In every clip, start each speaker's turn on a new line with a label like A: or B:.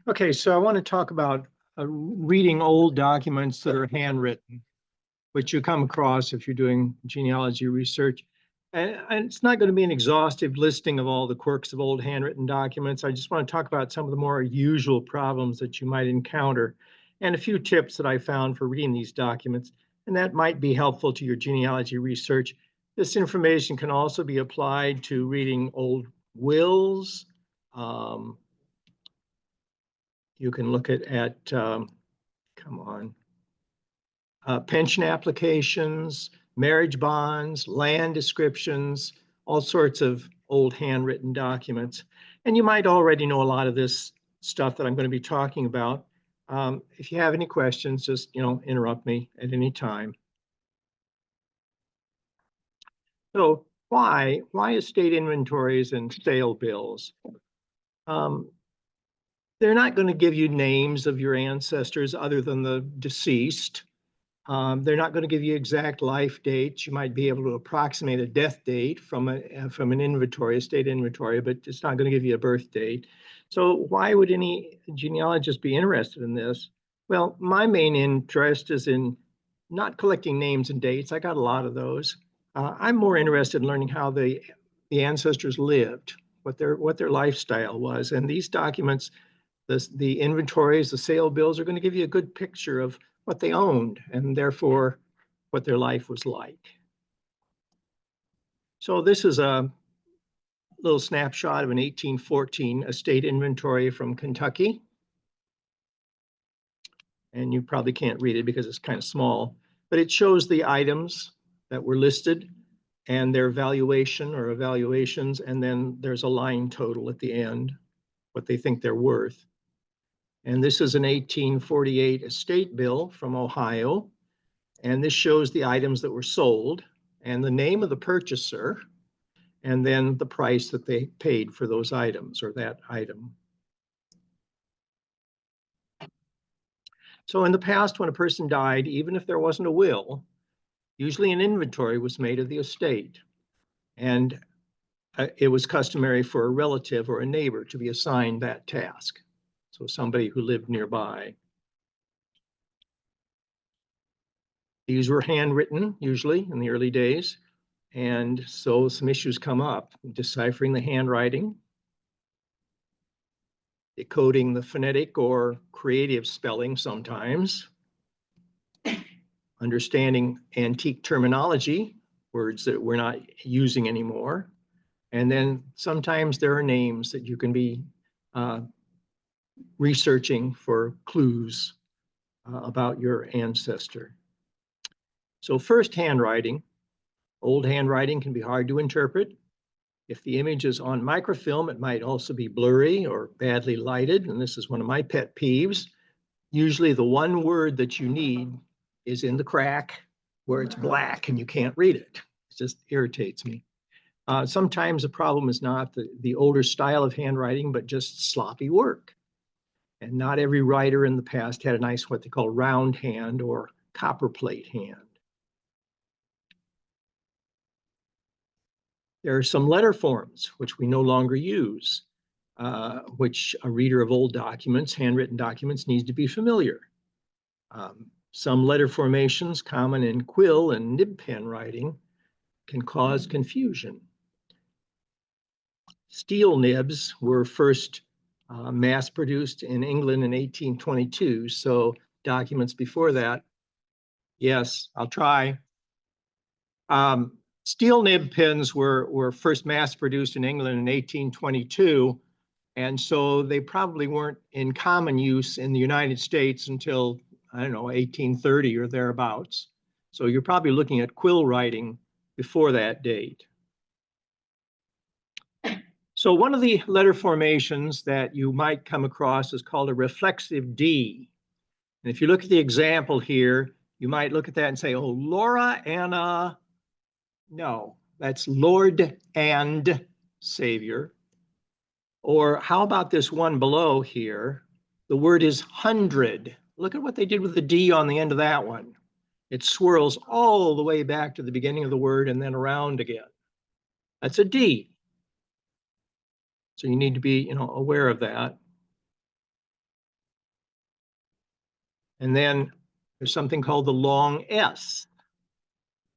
A: Okay, so I want to talk about reading old documents that are handwritten, which you come across if you're doing genealogy research. And it's not going to be an exhaustive listing of all the quirks of old handwritten documents. I just want to talk about some of the more usual problems that you might encounter and a few tips that I found for reading these documents. And that might be helpful to your genealogy research. This information can also be applied to reading old wills. You can look at pension applications, marriage bonds, land descriptions, all sorts of old handwritten documents. And you might already know a lot of this stuff that I'm going to be talking about. If you have any questions, just interrupt me at any time. So why estate inventories and sale bills? They're not going to give you names of your ancestors other than the deceased. They're not going to give you exact life dates. You might be able to approximate a death date from an inventory, a state inventory, but it's not going to give you a birth date. So why would any genealogist be interested in this? Well, my main interest is in not collecting names and dates. I got a lot of those. I'm more interested in learning how the ancestors lived, what their lifestyle was, and these documents, the inventories, the sale bills, are going to give you a good picture of what they owned and therefore what their life was like. So this is a little snapshot of an 1814 estate inventory from Kentucky. And you probably can't read it because it's kind of small, but it shows the items that were listed and their valuation or evaluations, and then there's a line total at the end, what they think they're worth. And this is an 1848 estate bill from Ohio. And this shows the items that were sold and the name of the purchaser, and then the price that they paid for those items or that item. So in the past, when a person died, even if there wasn't a will, usually an inventory was made of the estate. And it was customary for a relative or a neighbor to be assigned that task. So somebody who lived nearby. These were handwritten, usually, in the early days. And so some issues come up, deciphering the handwriting, decoding the phonetic or creative spelling sometimes, understanding antique terminology, words that we're not using anymore. And then sometimes there are names that you can be researching for clues about your ancestor. So first, handwriting. Old handwriting can be hard to interpret. If the image is on microfilm, it might also be blurry or badly lighted, and this is one of my pet peeves. Usually the one word that you need is in the crack where it's black and you can't read it. It just irritates me. Sometimes the problem is not the older style of handwriting, but just sloppy work. And not every writer in the past had a nice, what they call round hand or copperplate hand. There are some letter forms, which we no longer use, which a reader of old documents, handwritten documents, needs to be familiar. Some letter formations common in quill and nib pen writing can cause confusion. Steel nibs were first mass-produced in England in 1822, so documents before that. Yes, I'll try. Steel nib pens were first mass-produced in England in 1822, and so they probably weren't in common use in the United States until, I don't know, 1830 or thereabouts. So you're probably looking at quill writing before that date. So one of the letter formations that you might come across is called a reflexive D. And if you look at the example here, you might look at that and say, oh, Laura Anna. No, that's Lord and Savior. Or how about this one below here? The word is hundred. Look at what they did with the D on the end of that one. It swirls all the way back to the beginning of the word and then around again. That's a D. So you need to be, aware of that. And then there's something called the long S.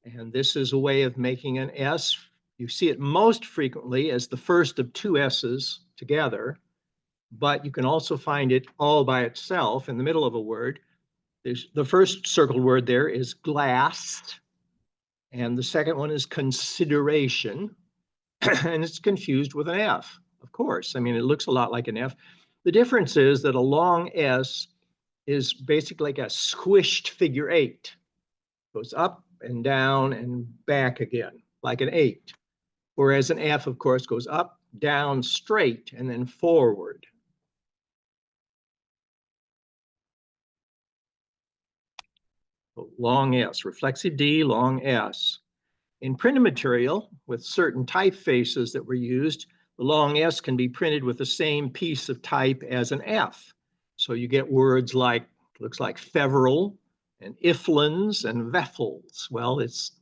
A: And this is a way of making an S. You see it most frequently as the first of two S's together, but you can also find it all by itself in the middle of a word. The first circled word there is glass, and the second one is consideration, and it's confused with an F, of course. I mean, it looks a lot like an F. The difference is that a long S is basically like a squished figure eight. Goes up and down and back again, like an 8. Whereas an F, of course, goes up, down, straight, and then forward. Long S, reflexive D, long S. In printed material, with certain typefaces that were used, the long S can be printed with the same piece of type as an F. So you get words like, looks like Feveril, and Iflins and Vessels. Well, it's,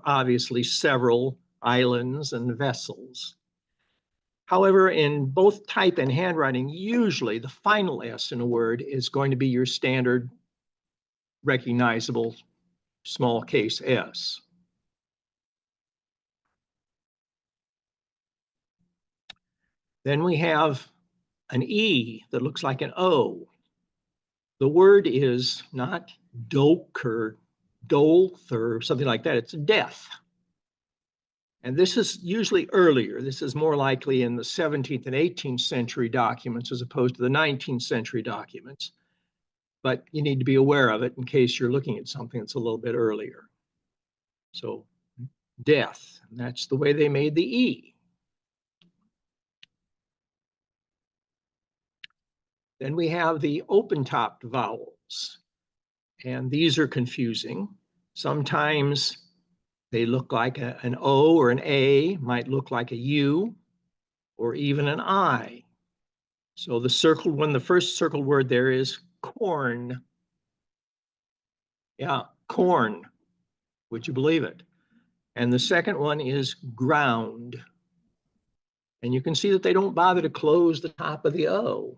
A: obviously several islands and vessels. However, in both type and handwriting, usually the final S in a word is going to be your standard recognizable small case S. Then we have an E that looks like an O. The word is not doke or dolth or something like that. It's death. And this is usually earlier. This is more likely in the 17th and 18th century documents as opposed to the 19th century documents. But you need to be aware of it in case you're looking at something that's a little bit earlier. So death, and that's the way they made the E. Then we have the open-topped vowels, and these are confusing. Sometimes they look like an O or an A, might look like a U, or even an I. So the circled one, the first circled word there is corn. Yeah, corn. Would you believe it? And the second one is ground. And you can see that they don't bother to close the top of the O.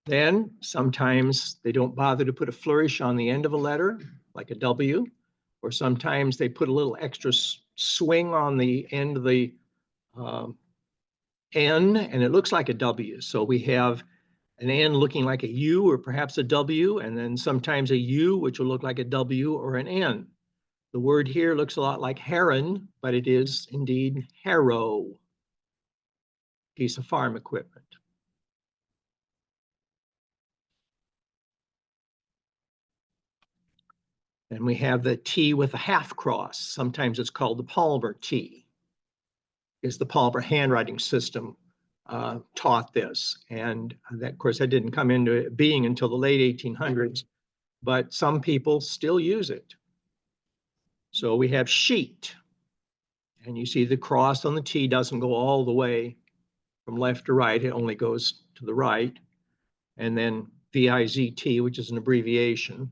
A: Then sometimes they don't bother to put a flourish on the end of a letter, like a W, or sometimes they put a little extra swing on the end of the N, and it looks like a W. So we have an N looking like a U or perhaps a W, and then sometimes a U, which will look like a W or an N. The word here looks a lot like heron, but it is indeed harrow, piece of farm equipment. And we have the T with a half cross. Sometimes it's called the Palmer T. Is the Palmer handwriting system taught this. And that, of course, that didn't come into being until the late 1800s, but some people still use it. So we have sheet. And you see the cross on the T doesn't go all the way from left to right. It only goes to the right. And then VIZT, which is an abbreviation.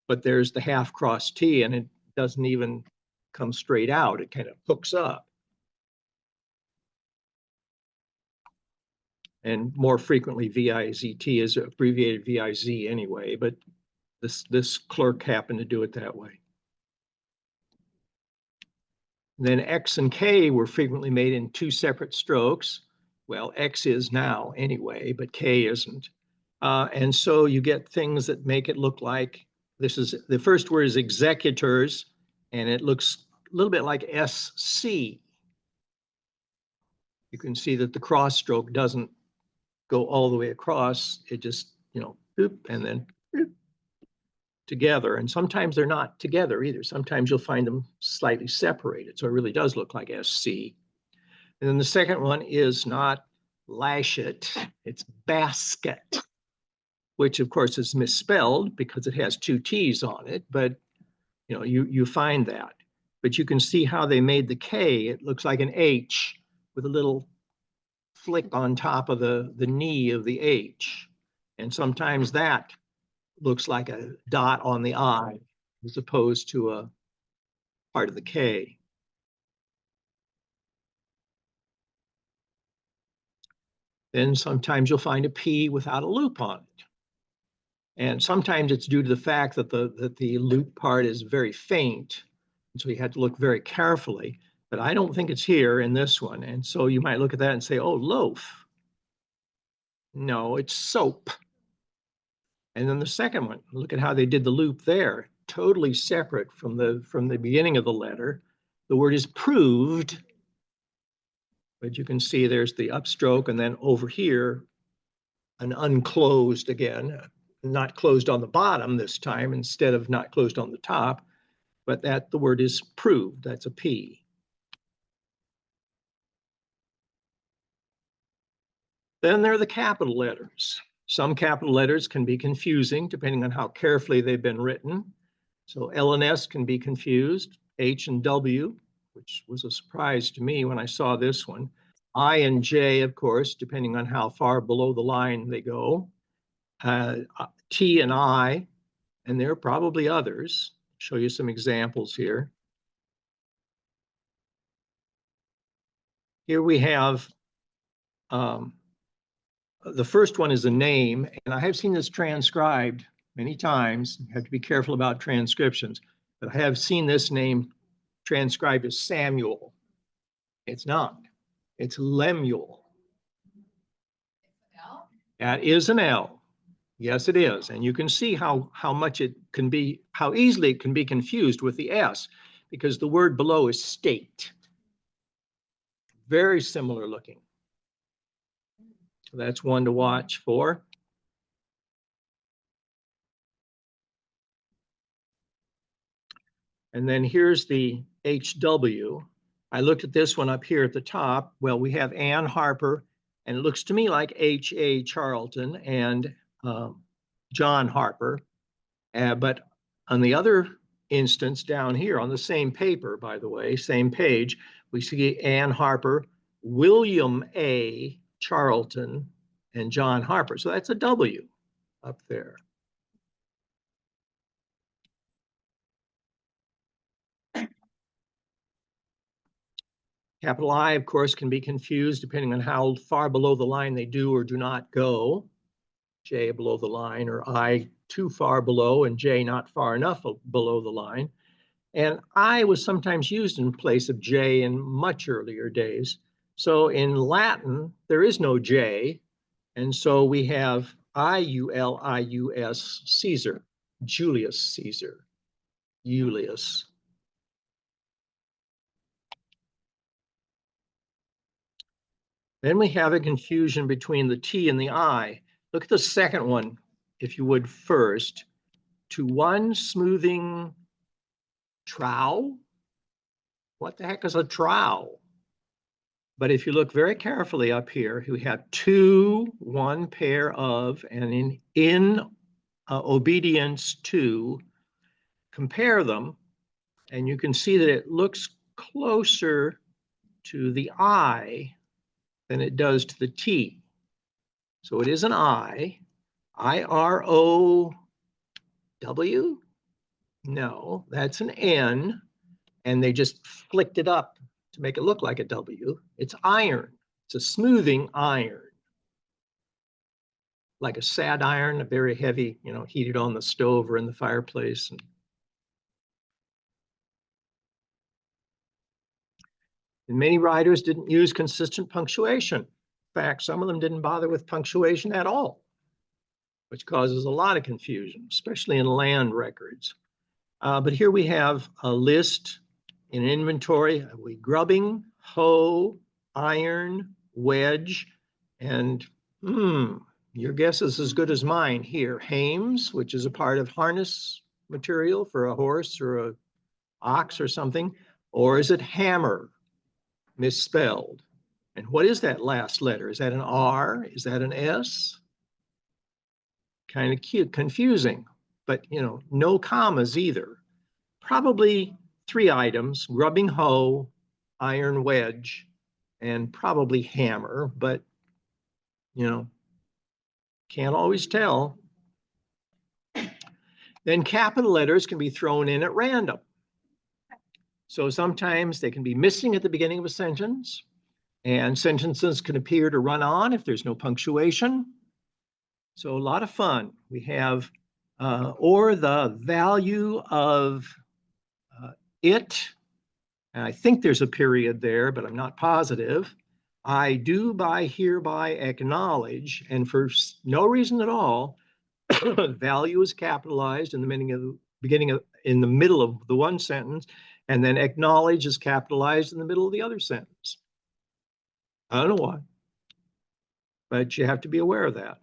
A: But there's the half cross T, and it doesn't even come straight out. It kind of hooks up. And more frequently, VIZT is abbreviated VIZ anyway, but this clerk happened to do it that way. Then X and K were frequently made in two separate strokes. Well, X is now anyway, but K isn't. And so you get things that make it look like, this is, the first word is executors, and it looks a little bit like SC. You can see that the cross stroke doesn't go all the way across. It just, boop, and then boop, together. And sometimes they're not together either. Sometimes you'll find them slightly separated. So it really does look like SC. And then the second one is not lash it, it's basket, which of course is misspelled because it has two T's on it, but you find that. But you can see how they made the K. It looks like an H with a little flick on top of the knee of the H. And sometimes that looks like a dot on the I as opposed to a part of the K. Then sometimes you'll find a P without a loop on it. And sometimes it's due to the fact that the loop part is very faint. And so you have to look very carefully. But I don't think it's here in this one. And so you might look at that and say, oh, loaf. No, it's soap. And then the second one, look at how they did the loop there. Totally separate from the beginning of the letter. The word is proved. But you can see there's the upstroke, and then over here, an unclosed again, not closed on the bottom this time instead of not closed on the top, but that the word is proved. That's a P. Then there are the capital letters. Some capital letters can be confusing depending on how carefully they've been written. So L and S can be confused, H and W, which was a surprise to me when I saw this one. I and J, of course, depending on how far below the line they go. T and I, and there are probably others. Show you some examples here. Here we have the first one is a name, and I have seen this transcribed many times. You have to be careful about transcriptions, but I have seen this name transcribed as Samuel. It's not. It's Lemuel. L? That is an L. Yes, it is. And you can see how much it can be, how easily it can be confused with the S, because the word below is state. Very similar looking. So that's one to watch for. And then here's the HW. I looked at this one up here at the top. Well, we have Ann Harper, and it looks to me like H.A. Charlton and John Harper. But on the other instance down here on the same paper, by the way, same page, we see Ann Harper, William A. Charlton, and John Harper. So that's a W up there. Capital I, of course, can be confused depending on how far below the line they do or do not go. J below the line, or I too far below and J not far enough below the line. And I was sometimes used in place of J in much earlier days. So in Latin, there is no J. And so we have Iulius Caesar, Julius Caesar, Julius. Then we have a confusion between the T and the I. Look at the second one, if you would first. To one smoothing trow? What the heck is a trow? But if you look very carefully up here, we have to, one pair of, and in obedience to, compare them, and you can see that it looks closer to the I than it does to the T. So it is an I. I-R-O-W? No, that's an N, and they just flicked it up to make it look like a W. It's iron. It's a smoothing iron. Like a sad iron, a very heavy, heated on the stove or in the fireplace. And many writers didn't use consistent punctuation. In fact, some of them didn't bother with punctuation at all, which causes a lot of confusion, especially in land records. But here we have a list in an inventory. We grubbing, hoe, iron, wedge, and your guess is as good as mine here. Hames, which is a part of harness material for a horse or a ox or something, or is it hammer, misspelled? And what is that last letter? Is that an R? Is that an S? Kind of cute, confusing, but no commas either. Probably 3 items: grubbing hoe, iron wedge, and probably hammer, but can't always tell. Then capital letters can be thrown in at random. So sometimes they can be missing at the beginning of a sentence, And sentences can appear to run on if there's no punctuation. So a lot of fun. We have, or the value of it. And I think there's a period there, but I'm not positive. I do by hereby acknowledge, and for no reason at all, value is capitalized in the in the middle of the one sentence, and then acknowledge is capitalized in the middle of the other sentence. I don't know why, but you have to be aware of that.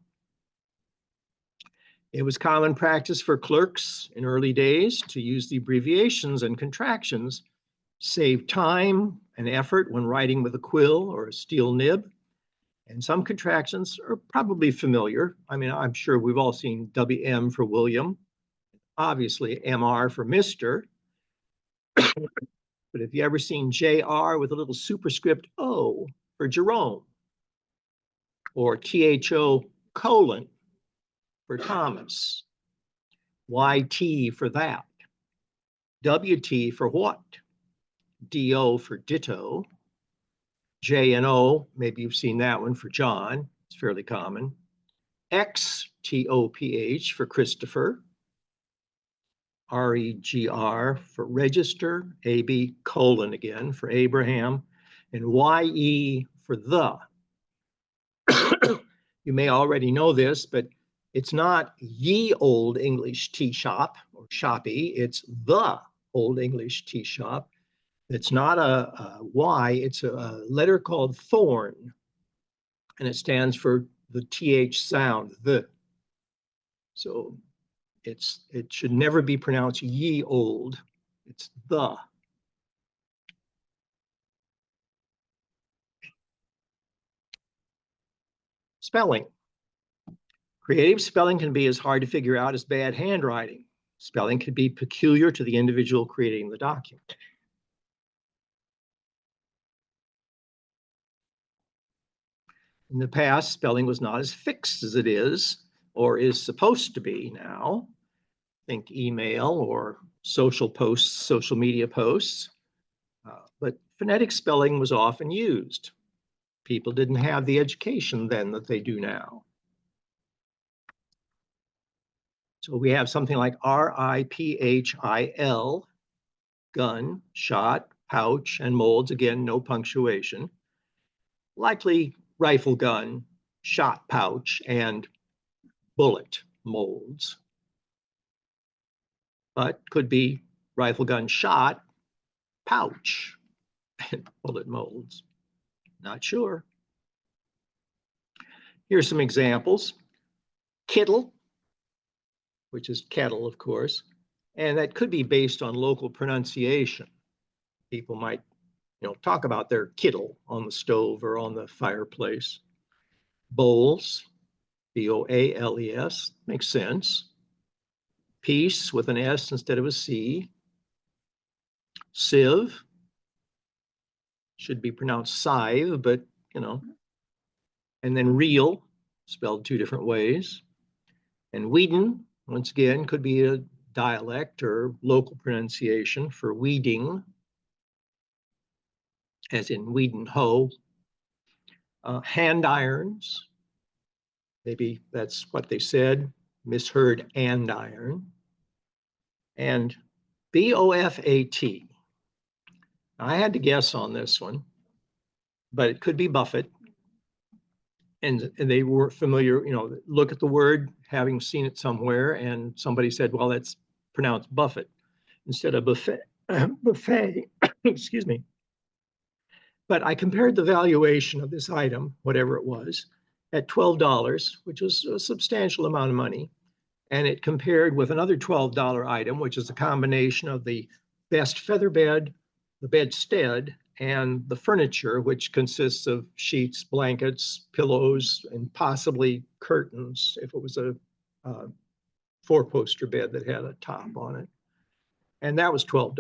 A: It was common practice for clerks in early days to use the abbreviations and contractions, save time and effort when writing with a quill or a steel nib. And some contractions are probably familiar. I mean, I'm sure we've all seen WM for William, obviously MR for Mr. But have you ever seen JR with a little superscript O for Jerome? Or THO colon for Thomas? YT for that? WT for what? DO for ditto. J and O, maybe you've seen that one for John. It's fairly common. XTOPH for Christopher. REGR for register. AB colon again for Abraham. And YE for the. You may already know this, but it's not ye old English tea shop or shoppy. It's the old English tea shop. It's not a Y, it's a letter called thorn, and it stands for the TH sound, the. So it should never be pronounced ye old, it's the. Spelling. Creative spelling can be as hard to figure out as bad handwriting. Spelling can be peculiar to the individual creating the document. In the past, spelling was not as fixed as it is or is supposed to be now. Think email or social posts, social media posts. But phonetic spelling was often used. People didn't have the education then that they do now. So we have something like RIPHIL, gun, shot, pouch, and molds. Again, no punctuation. Likely rifle gun, shot pouch, and bullet molds. But could be rifle gun shot, pouch, and bullet molds. Not sure. Here's some examples. Kittle, which is kettle, of course, and that could be based on local pronunciation. People might, talk about their kittle on the stove or on the fireplace. Bowls, BOALES, makes sense. Piece with an S instead of a C. Sieve, should be pronounced scythe, but, And then reel, spelled two different ways. And Whedon, once again, could be a dialect or local pronunciation for weeding, as in Whedon hoe. Hand irons, maybe that's what they said, misheard andiron. And BOFAT. I had to guess on this one, but it could be Buffett. And they were familiar, look at the word, having seen it somewhere, and somebody said, well, that's pronounced Buffett instead of buffet, excuse me. But I compared the valuation of this item, whatever it was, at $12, which was a substantial amount of money. And it compared with another $12 item, which is a combination of the best feather bed, the bedstead, and the furniture, which consists of sheets, blankets, pillows, and possibly curtains, if it was a four-poster bed that had a top on it. And that was $12.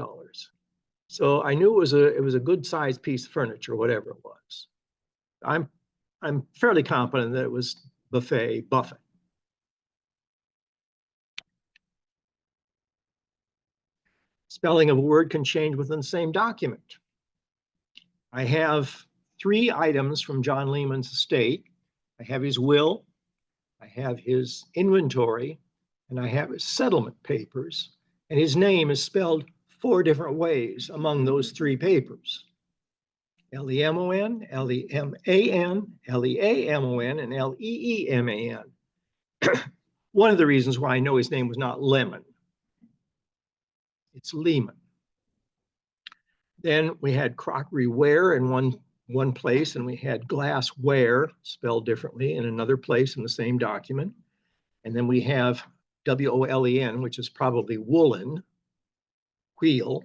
A: So I knew it was a good sized piece of furniture, whatever it was. I'm fairly confident that it was Buffett. Spelling of a word can change within the same document. I have 3 items from John Lehman's estate. I have his will, I have his inventory, and I have his settlement papers. And his name is spelled 4 different ways among those 3 papers. Lemon, Leman, Leamon, and Leeman. One of the reasons why I know his name was not Lemon. It's Lehman. Then we had crockery ware in one place, and we had glassware spelled differently in another place in the same document. And then we have WOLEN, which is probably woolen, wheel,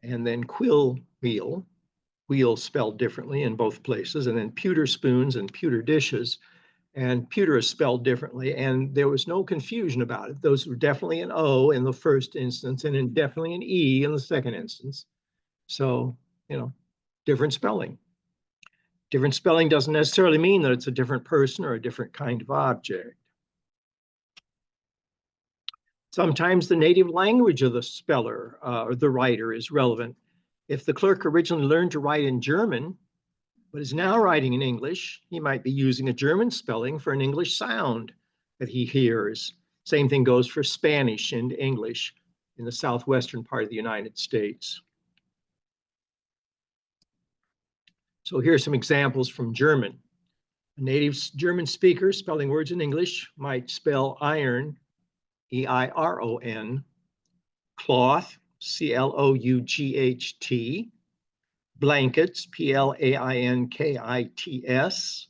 A: and then quill wheel spelled differently in both places, and then pewter spoons and pewter dishes. And pewter is spelled differently, and there was no confusion about it. Those were definitely an O in the first instance, and then definitely an E in the second instance. So, different spelling. Different spelling doesn't necessarily mean that it's a different person or a different kind of object. Sometimes the native language of the speller or the writer is relevant. If the clerk originally learned to write in German, but is now writing in English, he might be using a German spelling for an English sound that he hears. Same thing goes for Spanish and English in the southwestern part of the United States. So here are some examples from German. A native German speaker spelling words in English might spell iron, E-I-R-O-N, cloth, C-L-O-U-G-H-T, blankets, P-L-A-I-N-K-I-T-S,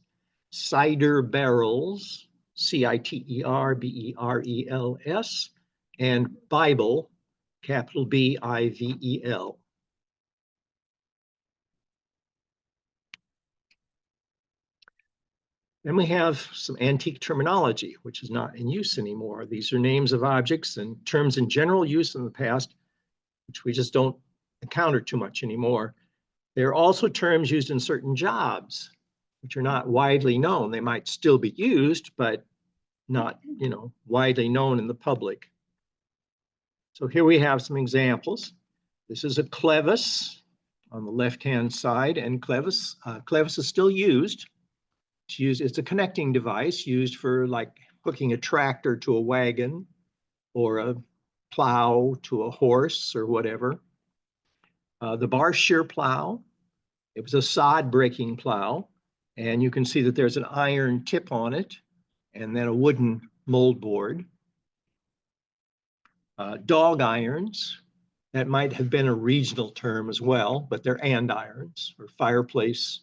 A: cider barrels, C-I-T-E-R-B-E-R-E-L-S, and Bible, capital B-I-V-E-L. Then we have some antique terminology, which is not in use anymore. These are names of objects and terms in general use in the past, which we just don't encounter too much anymore. There are also terms used in certain jobs, which are not widely known. They might still be used, but not, widely known in the public. So here we have some examples. This is a clevis on the left-hand side, and clevis is still used. It's a connecting device used for like hooking a tractor to a wagon or a plow to a horse or whatever. The bar shear plow, it was a sod breaking plow, and you can see that there's an iron tip on it and then a wooden mold board. Dog irons, that might have been a regional term as well, but they're andirons or fireplace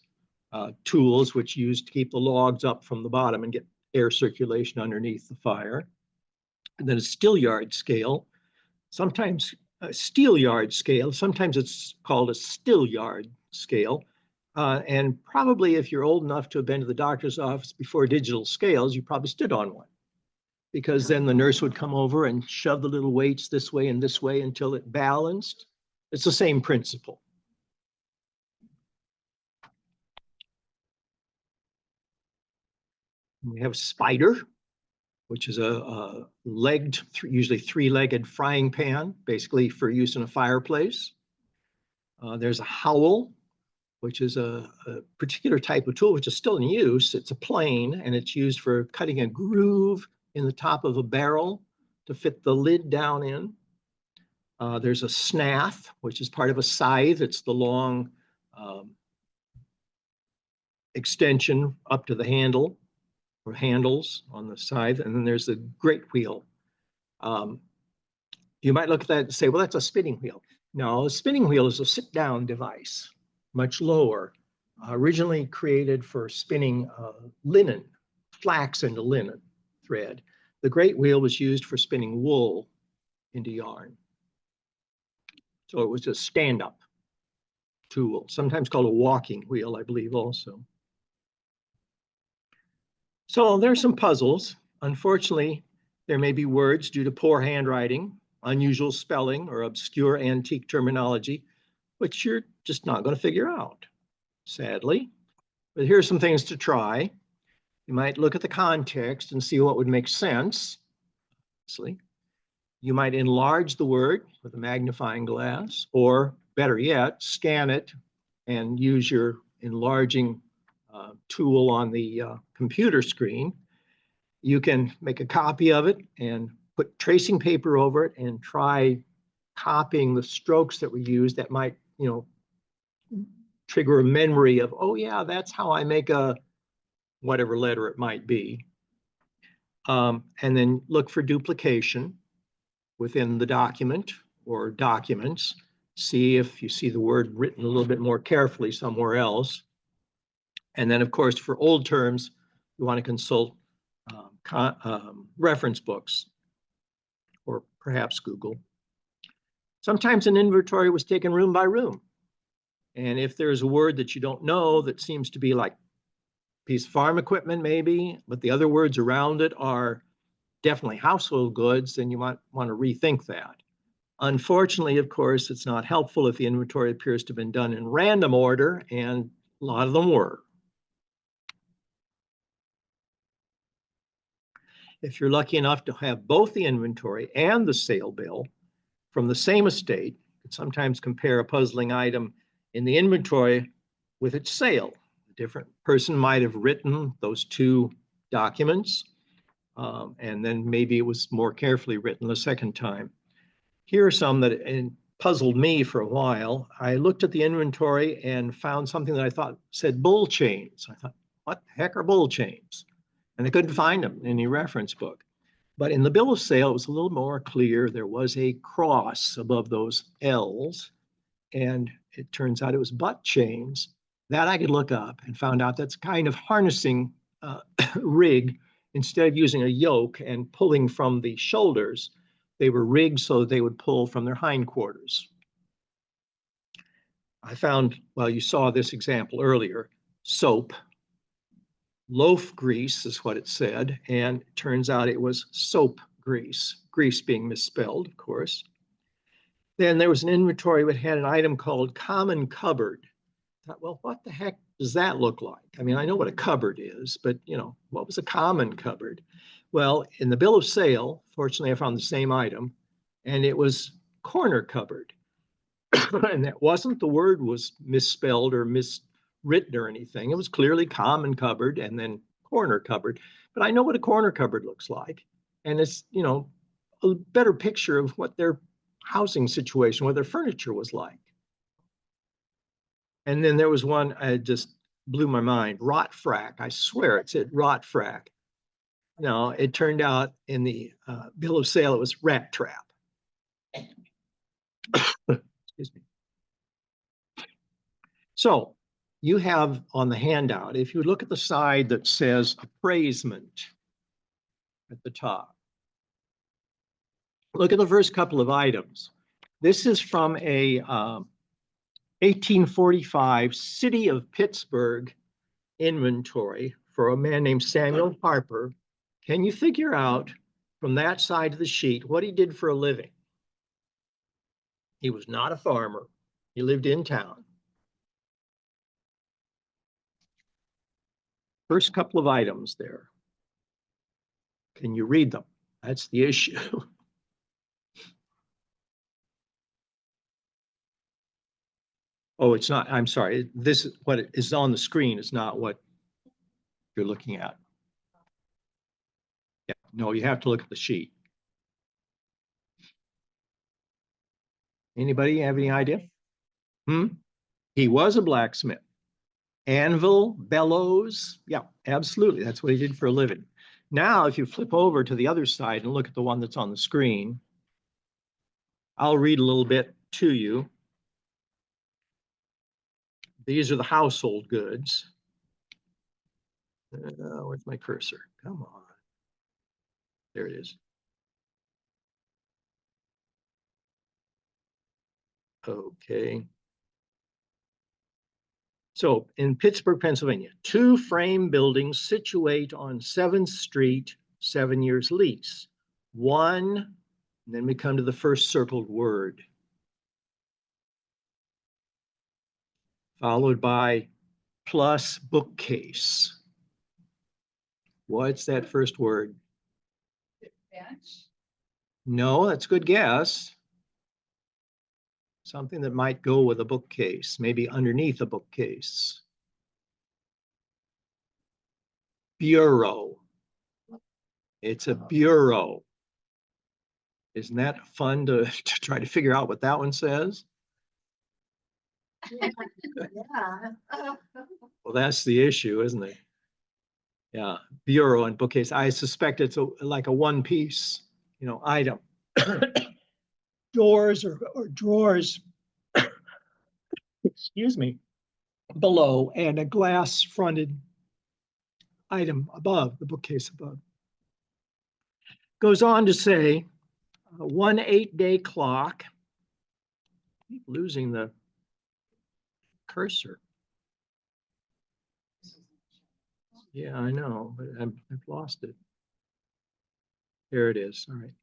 A: tools which used to keep the logs up from the bottom and get air circulation underneath the fire. And then a steelyard scale, sometimes a steelyard scale, sometimes it's called a stillyard scale. And probably if you're old enough to have been to the doctor's office before digital scales, you probably stood on one, because then the nurse would come over and shove the little weights this way and this way until it balanced. It's the same principle. We have a spider, which is a legged, usually 3-legged frying pan, basically for use in a fireplace. There's a howl, which is a particular type of tool, which is still in use. It's a plane, and it's used for cutting a groove in the top of a barrel to fit the lid down in. There's a snath, which is part of a scythe. It's the long extension up to the handle, or handles on the side, and then there's the great wheel. You might look at that and say, well, that's a spinning wheel. No, a spinning wheel is a sit-down device, much lower, originally created for spinning linen, flax into linen thread. The great wheel was used for spinning wool into yarn. So it was a stand-up tool, sometimes called a walking wheel, I believe also. So there's some puzzles. Unfortunately, there may be words due to poor handwriting, unusual spelling, or obscure antique terminology, which you're just not going to figure out, sadly. But here's some things to try. You might look at the context and see what would make sense. You might enlarge the word with a magnifying glass, or better yet, scan it and use your enlarging tool on the computer screen. You can make a copy of it and put tracing paper over it and try copying the strokes that were used that might, trigger a memory of, oh yeah, that's how I make a whatever letter it might be. And then look for duplication within the document or documents. See if you see the word written a little bit more carefully somewhere else. And then, of course, for old terms, you want to consult reference books or perhaps Google. Sometimes an inventory was taken room by room. And if there's a word that you don't know that seems to be like piece of farm equipment maybe, but the other words around it are definitely household goods, then you might want to rethink that. Unfortunately, of course, it's not helpful if the inventory appears to have been done in random order, and a lot of them were. If you're lucky enough to have both the inventory and the sale bill from the same estate, you can sometimes compare a puzzling item in the inventory with its sale. A different person might have written those two documents, and then maybe it was more carefully written the second time. Here are some that puzzled me for a while. I looked at the inventory and found something that I thought said bull chains. I thought, what the heck are bull chains? And I couldn't find them in any reference book. But in the bill of sale, it was a little more clear. There was a cross above those L's, and it turns out it was butt chains. That I could look up and found out that's kind of harnessing rig. Instead of using a yoke and pulling from the shoulders, they were rigged so that they would pull from their hindquarters. I found, well, you saw this example earlier, soap. Loaf grease is what it said, and it turns out it was soap grease, grease being misspelled, of course. Then there was an inventory that had an item called common cupboard. I thought, well, what the heck does that look like? I mean, I know what a cupboard is, but what was a common cupboard? Well, in the bill of sale, fortunately, I found the same item, and it was corner cupboard. And that wasn't, the word was misspelled or miswritten or anything. It was clearly common cupboard and then corner cupboard. But I know what a corner cupboard looks like. And it's, a better picture of what their housing situation, what their furniture was like. And then there was one, I just blew my mind, rot frack. I swear it said rot frack. No, it turned out in the bill of sale, it was rat trap. Excuse me. So you have on the handout, if you look at the side that says appraisement at the top, look at the first couple of items. This is from a 1845 City of Pittsburgh inventory for a man named Samuel Harper. Can you figure out from that side of the sheet what he did for a living? He was not a farmer. He lived in town. First couple of items there. Can you read them? That's the issue. Oh, it's not, I'm sorry. This is what is on the screen is not what you're looking at. Yeah, no, you have to look at the sheet. Anybody have any idea? He was a blacksmith. Anvil, bellows. Yeah, absolutely. That's what he did for a living. Now, if you flip over to the other side and look at the one that's on the screen, I'll read a little bit to you. These are the household goods. Where's my cursor? Come on. There it is. Okay. So in Pittsburgh, Pennsylvania, 2 frame buildings situate on 7th Street, 7 years lease. 1, and then we come to the first circled word, followed by plus bookcase. What's that first word? Bench? No, that's a good guess. Something that might go with a bookcase, maybe underneath a bookcase. bureau. It's a bureau. Isn't that fun to try to figure out what that one says?
B: Yeah.
A: Well, that's the issue, isn't it? Yeah, bureau and bookcase. I suspect it's like a one-piece, item. Doors or drawers, excuse me, below, and a glass-fronted item above, the bookcase above. Goes on to say, 1 8-day clock. I keep losing the cursor. Yeah, I know, but I've lost it. There it is. All right.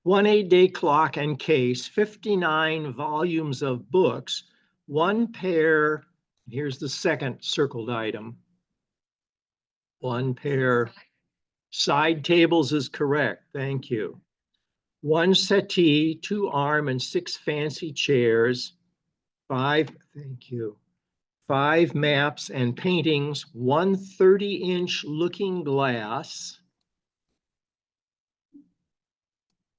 A: 1 8-day clock and case, 59 volumes of books, one pair. Here's the second circled item. One pair. Side tables is correct. Thank you. One settee, 2 arm and 6 fancy chairs. 5, thank you. 5 maps and paintings, 1 30-inch looking glass.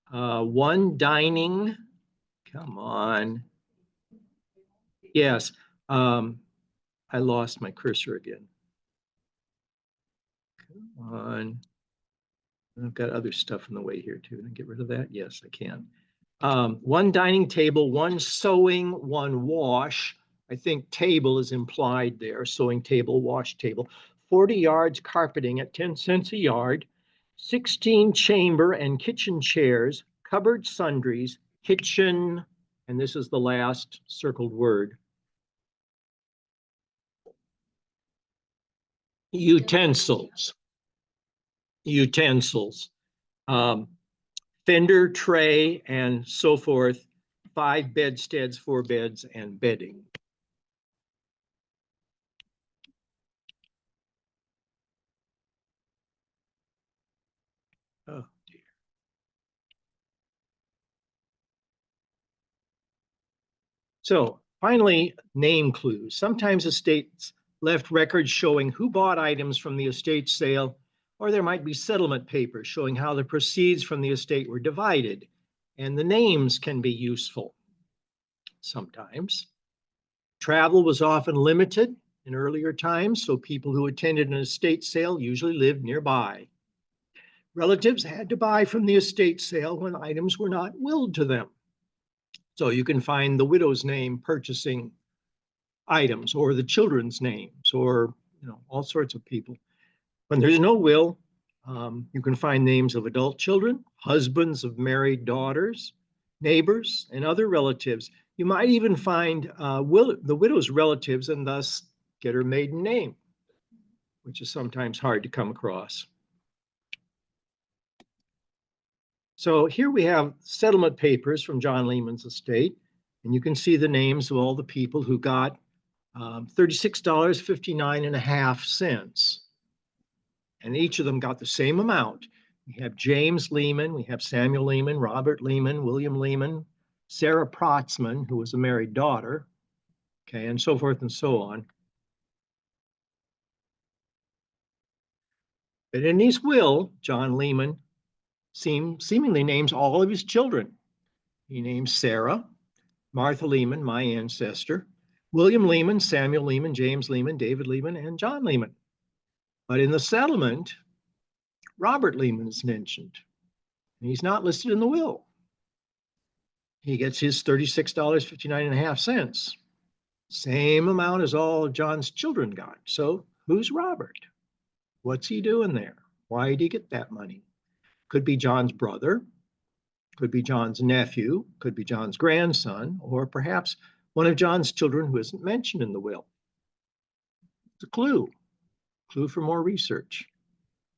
A: 1 dining, come on. Yes, I lost my cursor again. Come on. I've got other stuff in the way here too. Can I get rid of that? Yes, I can. 1 dining table, 1 sewing, 1 wash. I think table is implied there. Sewing table, wash table. 40 yards carpeting at 10 cents a yard. 16 chamber and kitchen chairs, cupboard sundries, kitchen, and this is the last circled word. Utensils. Utensils. Fender, tray, and so forth. 5 bedsteads, 4 beds, and bedding. Oh dear. So finally, name clues. Sometimes estates left records showing who bought items from the estate sale, or there might be settlement papers showing how the proceeds from the estate were divided, and the names can be useful sometimes. Travel was often limited in earlier times, so people who attended an estate sale usually lived nearby. Relatives had to buy from the estate sale when items were not willed to them. So you can find the widow's name purchasing items, or the children's names, or all sorts of people. When there's no will, you can find names of adult children, husbands of married daughters, neighbors, and other relatives. You might even find the widow's relatives and thus get her maiden name, which is sometimes hard to come across. So here we have settlement papers from John Lehman's estate, and you can see the names of all the people who got $36.59.5. And each of them got the same amount. We have James Lehman, we have Samuel Lehman, Robert Lehman, William Lehman, Sarah Protzman, who was a married daughter, okay, and so forth and so on. But in his will, John Lehman seemingly names all of his children. He names Sarah, Martha Lehman, my ancestor, William Lehman, Samuel Lehman, James Lehman, David Lehman, and John Lehman. But in the settlement, Robert Lehman is mentioned, and he's not listed in the will. He gets his $36.59.5. Same amount as all of John's children got. So who's Robert? What's he doing there? Why did he get that money? Could be John's brother, could be John's nephew, could be John's grandson, or perhaps one of John's children who isn't mentioned in the will. It's a clue for more research.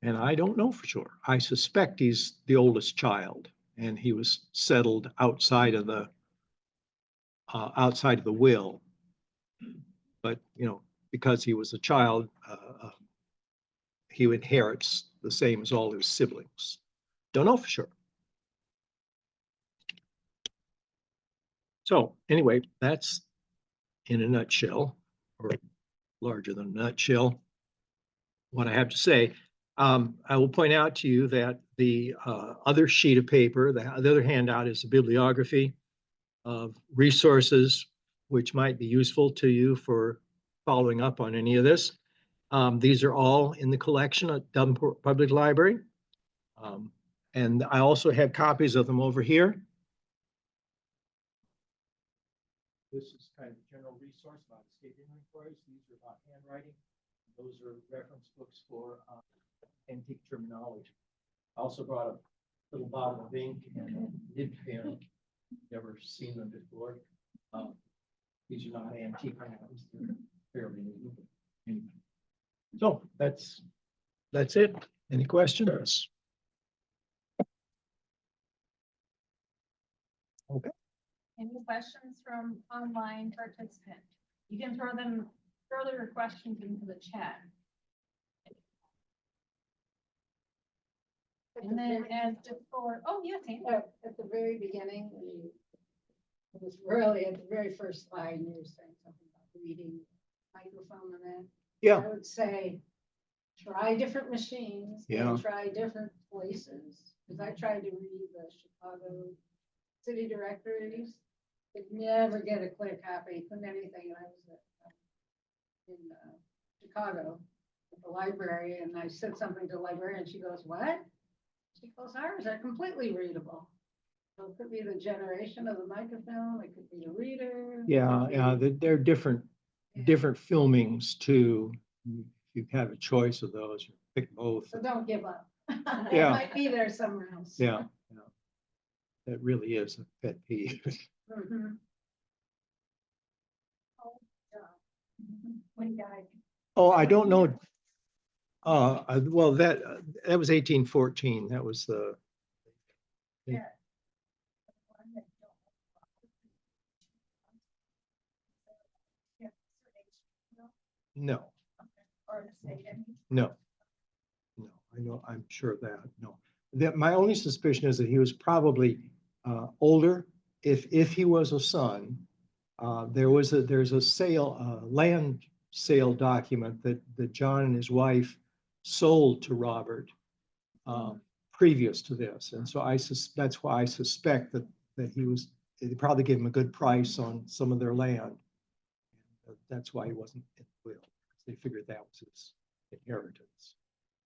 A: And I don't know for sure. I suspect he's the oldest child, and he was settled outside of the will. But because he was a child, he inherits the same as all his siblings. Don't know for sure. So anyway, that's in a nutshell, or larger than a nutshell, what I have to say. I will point out to you that the other sheet of paper, the other handout is a bibliography of resources which might be useful to you for following up on any of this. These are all in the collection at Davenport Public Library. And I also have copies of them over here. This is kind of a general resource about state inventories. These are about handwriting. Those are reference books for antique terminology. I also brought a little bottle of ink and a nib pen. Never seen them before. These are not antique items. They're fairly new. Anyway. So that's it. Any questions? Okay.
B: Any questions from online participants? You can throw your questions into the chat. And then as before, oh yes,
C: At the very beginning, it was really at the very first slide, you were saying something about reading microphone and that.
A: Yeah.
C: I would say, try different machines.
A: Yeah.
C: And try different places. Because I tried to read the Chicago city directories. Could never get a clear copy, couldn't anything. And I was in Chicago at the library, and I said something to the librarian, and she goes, "What?" She goes, "Ours are completely readable." So it could be the generation of the microfilm, it could be the reader.
A: Yeah, they're different filmings too. If you have a choice of those, you pick both.
C: So don't give up.
A: Yeah.
C: It might be there somewhere else.
A: Yeah. That really is a pet peeve.
C: Mhm.
B: when died.
A: Oh, I don't know. Well, that was 1814. That was the. No, no. I know, I'm sure of that. No, that my only suspicion is that he was probably older. If he was a son, there's a sale, land sale document that John and his wife sold to Robert previous to this, and so that's why I suspect that they probably gave him a good price on some of their land. That's why he wasn't in the will. They figured that was his inheritance.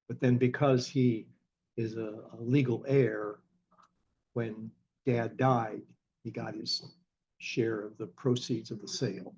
A: But then because he is a legal heir, when Dad died, he got his share of the proceeds of the sale.